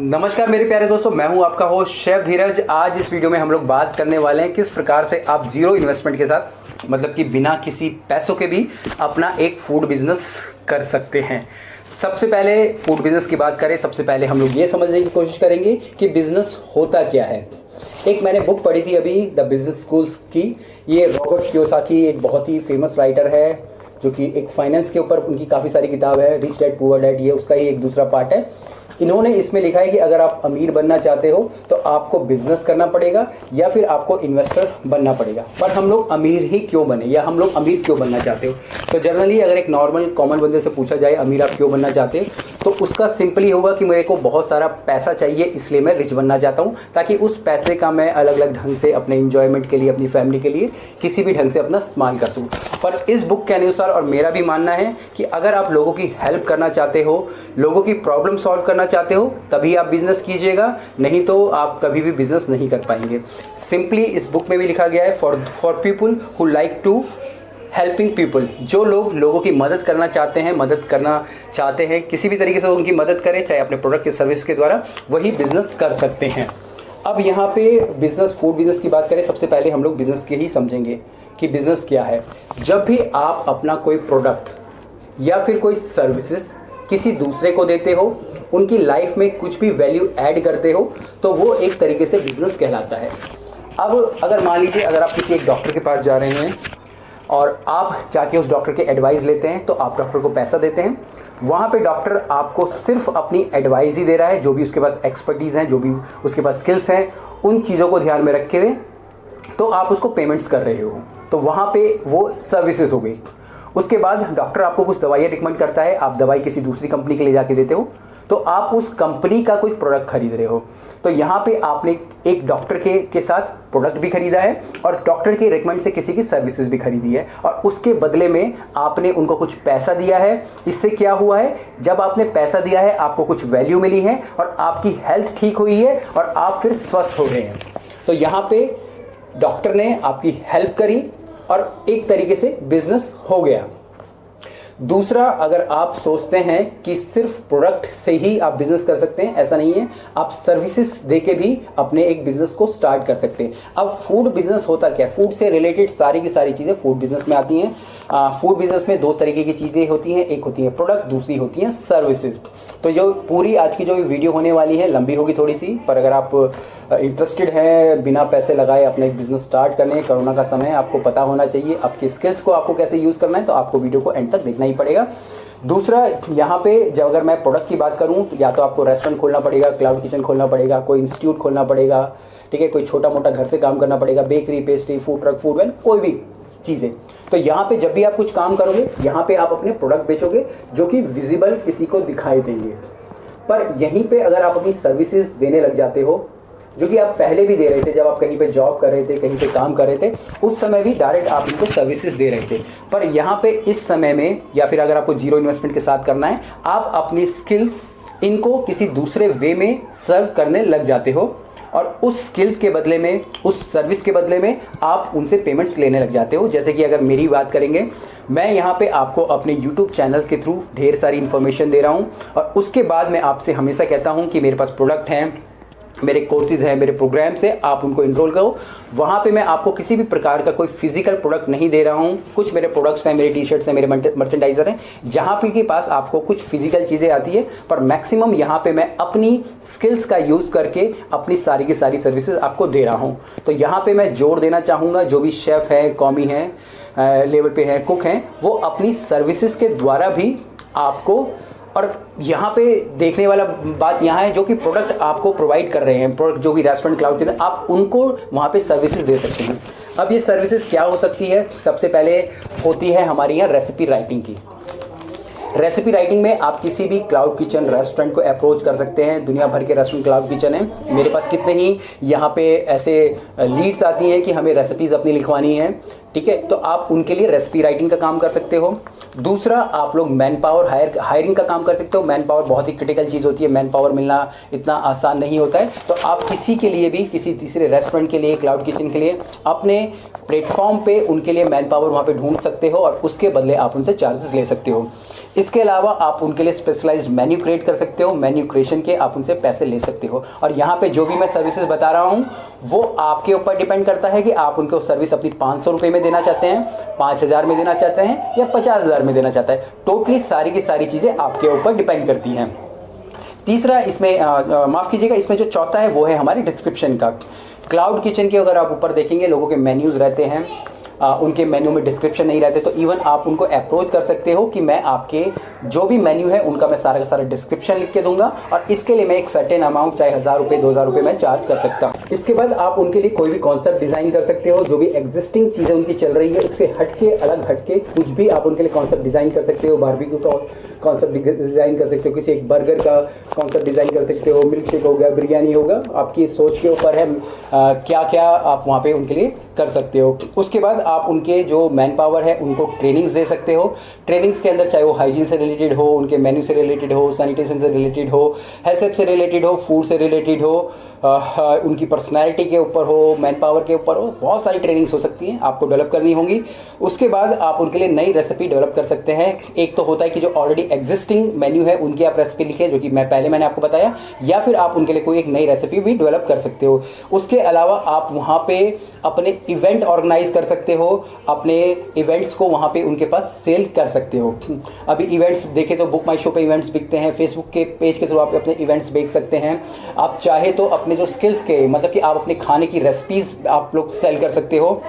नमस्कार मेरे प्यारे दोस्तों, मैं हूं आपका होस्ट शेफ धीरज। आज इस वीडियो में हम लोग बात करने वाले हैं किस प्रकार से आप जीरो इन्वेस्टमेंट के साथ, मतलब कि बिना किसी पैसों के भी अपना एक फूड बिजनेस कर सकते हैं। सबसे पहले फूड बिजनेस की बात करें, सबसे पहले हम लोग ये समझने की कोशिश करेंगे कि बिजनेस होता क्या है। एक मैंने बुक पढ़ी थी अभी द बिजनेस स्कूल्स की। ये रॉबर्ट कियोसाकी एक बहुत ही फेमस राइटर है, जो कि एक फाइनेंस के ऊपर उनकी काफ़ी सारी किताब है, रिच डैड पुअर डैड, ये उसका ही एक दूसरा पार्ट है। इन्होंने इसमें लिखा है कि अगर आप अमीर बनना चाहते हो तो आपको बिजनेस करना पड़ेगा या फिर आपको इन्वेस्टर बनना पड़ेगा। पर हम लोग अमीर ही क्यों बने या हम लोग अमीर क्यों बनना चाहते हो? तो जनरली अगर एक नॉर्मल कॉमन बंदे से पूछा जाए अमीर आप क्यों बनना चाहते हैं, तो उसका सिंपली होगा कि मेरे को बहुत सारा पैसा चाहिए, इसलिए मैं रिच बनना चाहता हूँ, ताकि उस पैसे का मैं अलग अलग ढंग से अपने इंजॉयमेंट के लिए, अपनी फैमिली के लिए किसी भी ढंग से अपना इस्तेमाल कर सकूँ। पर इस बुक के अनुसार और मेरा भी मानना है कि अगर आप लोगों की हेल्प करना चाहते हो, लोगों की प्रॉब्लम सॉल्व करना चाहते हो, तभी आप बिजनेस कीजिएगा, नहीं तो आप कभी भी बिजनेस नहीं कर पाएंगे। सिंपली इस बुक में भी लिखा गया है for people who like to helping people, जो लोग लोगों की मदद करना चाहते हैं, किसी भी तरीके से उनकी मदद करें, चाहे अपने प्रोडक्ट या सर्विस के द्वारा, वही बिजनेस कर सकते हैं। अब यहाँ पे बिजनेस, फूड बिजनेस की बात करें, सबसे पहले हम लोग बिजनेस के ही समझेंगे कि बिजनेस क्या है। जब भी आप अपना कोई प्रोडक्ट या फिर कोई सर्विसेज किसी दूसरे को देते हो, उनकी लाइफ में कुछ भी वैल्यू ऐड करते हो, तो वो एक तरीके से बिजनेस कहलाता है। अब अगर मान लीजिए अगर आप किसी एक डॉक्टर के पास जा रहे हैं और आप जाके उस डॉक्टर के एडवाइस लेते हैं, तो आप डॉक्टर को पैसा देते हैं। वहाँ पे डॉक्टर आपको सिर्फ अपनी एडवाइस ही दे रहा है, जो भी उसके पास एक्सपर्टीज़ हैं, जो भी उसके पास स्किल्स हैं, उन चीज़ों को ध्यान में रखे हुए तो आप उसको पेमेंट्स कर रहे हो, तो वहाँ पे वो सर्विसेज हो गई। उसके बाद डॉक्टर आपको कुछ दवाइयाँ रिकमेंड करता है, आप दवाई किसी दूसरी कंपनी के ले जाके देते हो, तो आप उस कंपनी का कुछ प्रोडक्ट खरीद रहे हो। तो यहाँ पे आपने एक डॉक्टर के साथ प्रोडक्ट भी खरीदा है और डॉक्टर के रेकमेंड से किसी की सर्विसेज भी खरीदी है, और उसके बदले में आपने उनको कुछ पैसा दिया है। इससे क्या हुआ है, जब आपने पैसा दिया है आपको कुछ वैल्यू मिली है और आपकी हेल्थ ठीक हुई है और आप फिर स्वस्थ हो गए हैं। तो यहाँ पे डॉक्टर ने आपकी हेल्प करी और एक तरीके से बिजनेस हो गया। दूसरा, अगर आप सोचते हैं कि सिर्फ प्रोडक्ट से ही आप बिजनेस कर सकते हैं, ऐसा नहीं है, आप सर्विसेज देके भी अपने एक बिजनेस को स्टार्ट कर सकते हैं। अब फूड बिजनेस होता क्या है? फूड से रिलेटेड सारी की सारी चीज़ें फूड बिजनेस में आती हैं। फूड बिजनेस में दो तरीके की चीज़ें होती हैं, एक होती है प्रोडक्ट, दूसरी होती हैं सर्विसेज। तो जो पूरी आज की जो वीडियो होने वाली है लंबी होगी थोड़ी सी, पर अगर आप इंटरेस्टेड हैं बिना पैसे लगाए अपना एक बिजनेस स्टार्ट करने, कोरोना का समय, आपको पता होना चाहिए आपकी स्किल्स को आपको कैसे यूज़ करना है, तो आपको वीडियो को एंड तक देखना ही पड़ेगा। दूसरा, यहाँ पे जब अगर मैं प्रोडक्ट की बात करूँ, तो या तो आपको रेस्टोरेंट खोलना पड़ेगा, क्लाउड किचन खोलना पड़ेगा, कोई इंस्टीट्यूट खोलना पड़ेगा, ठीक है, कोई छोटा मोटा घर से काम करना पड़ेगा, bakery, pastry, food truck, food van, कोई भी चीज़ें। तो यहाँ पे जब भी आप कुछ काम करोगे, यहाँ पे आप अपने प्रोडक्ट बेचोगे जो कि विजिबल किसी को दिखाई देंगे। पर यहीं पे अगर आप अपनी सर्विसेज देने लग जाते हो, जो कि आप पहले भी दे रहे थे, जब आप कहीं पे जॉब कर रहे थे, कहीं पे काम कर रहे थे, उस समय भी डायरेक्ट आप इनको सर्विसेज दे रहे थे। पर यहाँ पे इस समय में, या फिर अगर आपको जीरो इन्वेस्टमेंट के साथ करना है, आप अपनी स्किल्स इनको किसी दूसरे वे में सर्व करने लग जाते हो, और उस स्किल्स के बदले में, उस सर्विस के बदले में आप उनसे पेमेंट्स लेने लग जाते हो। जैसे कि अगर मेरी बात करेंगे, मैं यहाँ पे आपको अपने YouTube चैनल के थ्रू ढेर सारी इन्फॉर्मेशन दे रहा हूँ, और उसके बाद मैं आपसे हमेशा कहता हूँ कि मेरे पास प्रोडक्ट हैं, मेरे कोर्सेज हैं, मेरे प्रोग्राम्स हैं, आप उनको इनरोल करो। वहाँ पे मैं आपको किसी भी प्रकार का कोई फिजिकल प्रोडक्ट नहीं दे रहा हूँ। कुछ मेरे प्रोडक्ट्स हैं, मेरे टी शर्ट्स हैं, मेरे मर्चेंडाइजर हैं, जहाँ पे के पास आपको कुछ फिजिकल चीज़ें आती है, पर मैक्सिमम यहाँ पे मैं अपनी स्किल्स का यूज़ करके अपनी सारी की सारी सर्विसेज आपको दे रहा हूँ। तो यहाँ पे मैं जोड़ देना चाहूँगा, जो भी शेफ़ है, कॉमी हैं, लेवल पे हैं, कुक हैं, वो अपनी सर्विसेज के द्वारा भी आपको, और यहाँ पे देखने वाला बात यहाँ है, जो कि प्रोडक्ट आपको प्रोवाइड कर रहे हैं, प्रोडक्ट जो कि रेस्टोरेंट, क्लाउड के, आप उनको वहाँ पे सर्विसेज दे सकते हैं। अब ये सर्विसेज क्या हो सकती है? सबसे पहले होती है हमारी यहाँ रेसिपी राइटिंग की। रेसिपी राइटिंग में आप किसी भी क्लाउड किचन रेस्टोरेंट को अप्रोच कर सकते हैं। दुनिया भर के रेस्टोरेंट क्लाउड किचन हैं, मेरे पास कितने ही यहाँ पे ऐसे लीड्स आती हैं कि हमें रेसिपीज़ अपनी लिखवानी है, ठीक है, तो आप उनके लिए रेसिपी राइटिंग का काम कर सकते हो। दूसरा, आप लोग मैन पावर हायरिंग का काम कर सकते हो। मैन पावर बहुत ही क्रिटिकल चीज़ होती है, मैन पावर मिलना इतना आसान नहीं होता है। तो आप किसी के लिए भी, किसी तीसरे रेस्टोरेंट के लिए, क्लाउड किचन के लिए अपने प्लेटफॉर्म पे उनके लिए मैन पावर वहाँ पे ढूंढ सकते हो और उसके बदले आप उनसे चार्जेस ले सकते हो। इसके अलावा आप उनके लिए स्पेशलाइज्ड मेन्यू क्रिएट कर सकते हो, मेन्यू क्रिएशन के आप उनसे पैसे ले सकते हो। और यहाँ पे जो भी मैं सर्विसेज बता रहा हूँ वो आपके ऊपर डिपेंड करता है कि आप उनको सर्विस अपनी 500 रुपये में देना चाहते हैं, 5000 में देना चाहते हैं या 50,000 में देना चाहते हैं। टोटली सारी की सारी चीज़ें आपके ऊपर डिपेंड करती हैं। तीसरा, इसमें माफ़ कीजिएगा, इसमें जो चौथा है वो है हमारे डिस्क्रिप्शन का। क्लाउड किचन के अगर आप ऊपर देखेंगे, लोगों के मेन्यूज़ रहते हैं, उनके मेन्यू में डिस्क्रिप्शन नहीं रहते, तो इवन आप उनको अप्रोच कर सकते हो कि मैं आपके जो भी मेन्यू है उनका मैं सारा का सारा डिस्क्रिप्शन लिख के दूंगा और इसके लिए मैं एक सर्टेन अमाउंट, चाहे 1000 रुपये 2000 रुपये मैं चार्ज कर सकता हूँ। इसके बाद आप उनके लिए कोई भी कॉन्सेप्ट डिज़ाइन कर सकते हो, जो भी एग्जिस्टिंग चीज़ें उनकी चल रही है उसके हटके, अलग हटके कुछ भी आप उनके लिए कॉन्सेप्ट डिज़ाइन कर सकते हो। बारबेक्यू का कॉन्सेप्ट डिज़ाइन कर सकते हो, किसी एक बर्गर का कॉन्सेप्ट डिज़ाइन कर सकते हो, मिल्क शेक हो गया, बिरयानी होगा, आपकी सोच के ऊपर है क्या क्या आप वहाँ पे उनके लिए कर सकते हो। उसके बाद आप उनके जो मैन पावर है उनको ट्रेनिंग्स दे सकते हो। ट्रेनिंग्स के अंदर चाहे वो हाइजीन से रिलेटेड हो, उनके मेन्यू से रिलेटेड हो, सैनिटेशन से रिलेटेड हो, हेल्थ से रिलेटेड हो, फूड से रिलेटेड हो, उनकी पर्सनैलिटी के ऊपर हो, मैन पावर के ऊपर हो, बहुत सारी ट्रेनिंग्स हो सकती हैं, आपको डेवलप करनी होंगी। उसके बाद आप उनके लिए नई रेसिपी डेवलप कर सकते हैं। एक तो होता है कि जो ऑलरेडी एग्जिस्टिंग मेन्यू है उनकी आप रेसिपी लिखें, जो कि मैंने आपको बताया, या फिर आप उनके लिए कोई एक नई रेसिपी भी डेवलप कर सकते हो। उसके अलावा आप वहाँ पे अपने इवेंट ऑर्गेनाइज कर सकते हो, अपने इवेंट्स को वहाँ पे उनके पास सेल कर सकते हो। अभी इवेंट्स देखें तो बुक माई शो पे इवेंट्स बिकते हैं, फेसबुक के पेज के थ्रू आप अपने इवेंट्स बेच सकते हैं। आप चाहे तो अपने जो स्किल्स के, मतलब कि आप अपने खाने की रेसिपीज आप लोग सेल कर सकते हो।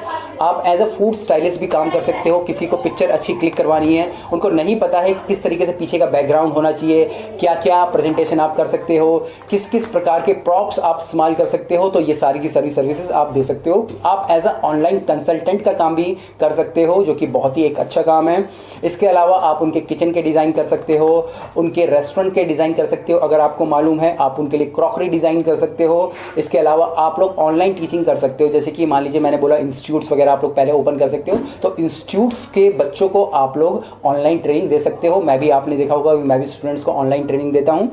आप एज अ फूड स्टाइलिस्ट भी काम कर सकते हो। किसी को पिक्चर अच्छी क्लिक करवानी है, उनको नहीं पता है किस तरीके से पीछे का बैकग्राउंड होना चाहिए, क्या क्या प्रेजेंटेशन आप कर सकते हो, किस किस प्रकार के प्रॉप्स आप इस्तेमाल कर सकते हो, तो ये सारी की सारी सर्विसेज आप दे सकते हो। आप एज अ ऑनलाइन कंसल्टेंट का काम भी कर सकते हो, जो कि बहुत ही एक अच्छा काम है। इसके अलावा आप उनके किचन के डिज़ाइन कर सकते हो, उनके रेस्टोरेंट के डिज़ाइन कर सकते हो, अगर आपको मालूम है आप उनके लिए क्रॉकरी डिज़ाइन कर सकते हो। इसके अलावा आप लोग ऑनलाइन टीचिंग कर सकते हो, जैसे कि मान लीजिए मैंने बोला इंस्टीट्यूट्स वगैरह आप लोग पहले ओपन कर सकते हो, तो इंस्टीट्यूट्स के बच्चों को आप लोग ऑनलाइन ट्रेनिंग दे सकते हो। मैं भी, आपने देखा होगा, मैं भी स्टूडेंट्स को ऑनलाइन ट्रेनिंग देता हूँ।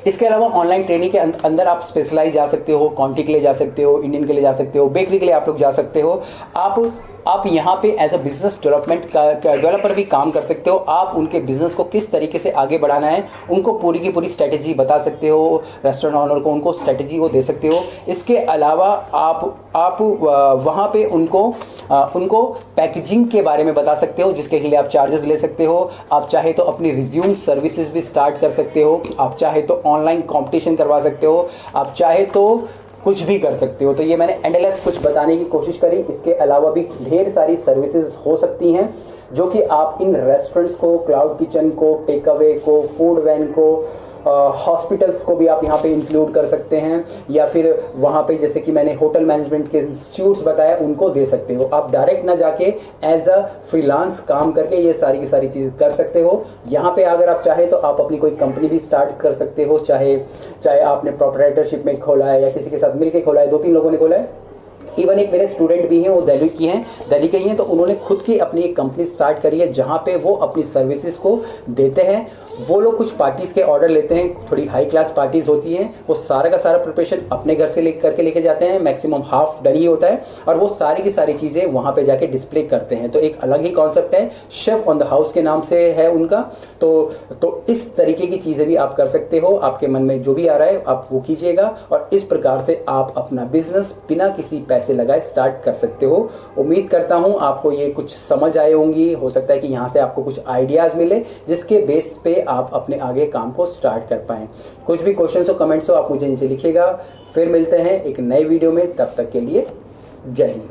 इसके अलावा ऑनलाइन ट्रेनिंग के अंदर आप स्पेशलाइज जा सकते हो, क्वांटी के लिए जा सकते हो, इंडियन के लिए जा सकते हो, बेकरी के लिए आप लोग जा सकते हो। आप यहाँ पे एज अ बिजनेस डेवलपमेंट का डेवलपर भी काम कर सकते हो। आप उनके बिजनेस को किस तरीके से आगे बढ़ाना है उनको पूरी की पूरी स्ट्रेटेजी बता सकते हो, रेस्टोरेंट ऑनर को उनको स्ट्रेटेजी वो दे सकते हो। इसके अलावा आप वहाँ पे उनको पैकेजिंग के बारे में बता सकते हो, जिसके लिए आप चार्जेस ले सकते हो। आप चाहे तो अपनी रिज्यूम सर्विसेज भी स्टार्ट कर सकते हो, आप चाहे तो ऑनलाइन कॉम्पिटिशन करवा सकते हो, आप चाहे तो कुछ भी कर सकते हो। तो ये मैंने एंडलेस कुछ बताने की कोशिश करी। इसके अलावा भी ढेर सारी सर्विसेज हो सकती हैं जो कि आप इन रेस्टोरेंट्स को, क्लाउड किचन को, टेक अवे को, फूड वैन को, हॉस्पिटल्स को भी आप यहाँ पे इंक्लूड कर सकते हैं, या फिर वहाँ पे जैसे कि मैंने होटल मैनेजमेंट के इंस्टीट्यूट्स बताया उनको दे सकते हो। आप डायरेक्ट ना जाके एज अ फ्रीलांस काम करके ये सारी की सारी चीज़ कर सकते हो। यहाँ पे अगर आप चाहे तो आप अपनी कोई कंपनी भी स्टार्ट कर सकते हो, चाहे आपने प्रोप्राइटरशिप में खोला है या किसी के साथ मिलकर खोला है, 2-3 लोगों ने खोला है। इवन एक मेरे स्टूडेंट भी हैं, वो दिल्ली के ही हैं, तो उन्होंने खुद की अपनी एक कंपनी स्टार्ट करी है जहाँ पे वो अपनी सर्विसेज को देते हैं। वो लोग कुछ पार्टीज़ के ऑर्डर लेते हैं, थोड़ी हाई क्लास पार्टीज़ होती हैं, वो सारा का सारा प्रिपरेशन अपने घर से लेके जाते हैं, मैक्सिमम हाफ डन ही होता है, और वो सारी की सारी चीज़ें वहाँ पे जाके डिस्प्ले करते हैं। तो एक अलग ही कॉन्सेप्ट है, शेफ ऑन द हाउस के नाम से है उनका। तो इस तरीके की चीज़ें भी आप कर सकते हो। आपके मन में जो भी आ रहा है आप वो कीजिएगा, और इस प्रकार से आप अपना बिजनेस बिना किसी पैसे लगाए स्टार्ट कर सकते हो। उम्मीद करता हूँ आपको ये कुछ समझ आए होंगी। हो सकता है कि यहाँ से आपको कुछ आइडियाज़ मिले जिसके बेस पे आप अपने आगे काम को स्टार्ट कर पाएं। कुछ भी क्वेश्चंस हो, कमेंट्स हो, आप मुझे नीचे लिखिएगा। फिर मिलते हैं एक नए वीडियो में, तब तक के लिए जय हिंद।